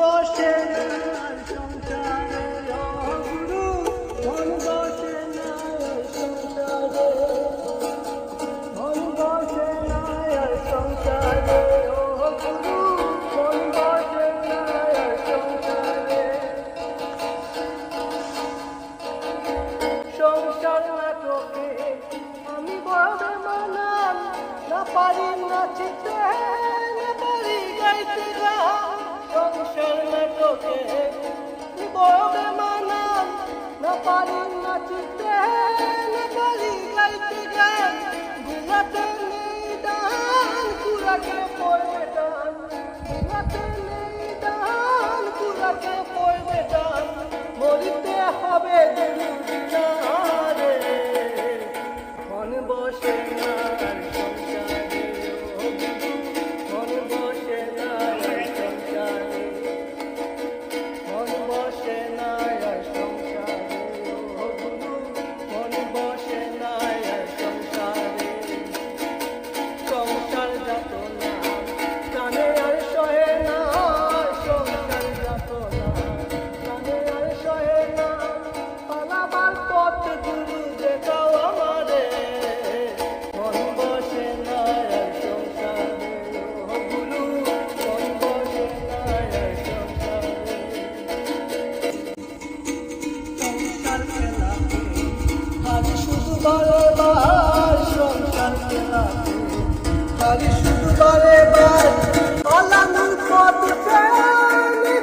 বসে না সংসারে ও গুরু, মন বসে না সংসারে, মন বসে না সংসারে ও গুরু, মন বসে না সংসারে। সংসার নাটকে আমি বড় মানাম, না পারি নাচিতে না পারি গাইতে গান। সংসার নাটকে আমি বড় মানাম, না পারি নাচিতে না পারি গাইতে গান। ঘুরাতে নেই দান, কুড়াকে পড়বে দান, ঘুরাতে নেই দান, কুড়াকে পড়বে দান। মরিতে হবে দিনারে, মন বসে না সংসারে ও গুরু, মন বসে না সংসারে, মন বসে না সংসারে ও গুরু, মন বসে না সংসারে। সংসার যাত না প্রাণে আর সহে না, সংসার যাত না প্রাণে আর সহে না। পালাবার পথ গুরু দেখাও আমারে, মন বসে না সংসারে ও গুরু, মন বসে না সংসারে। সংসার খেলাতে আজ শুধু বারে বার, সংসার খেলাতে আজ শুধু বারে বার। পালানোর পথ ফেলে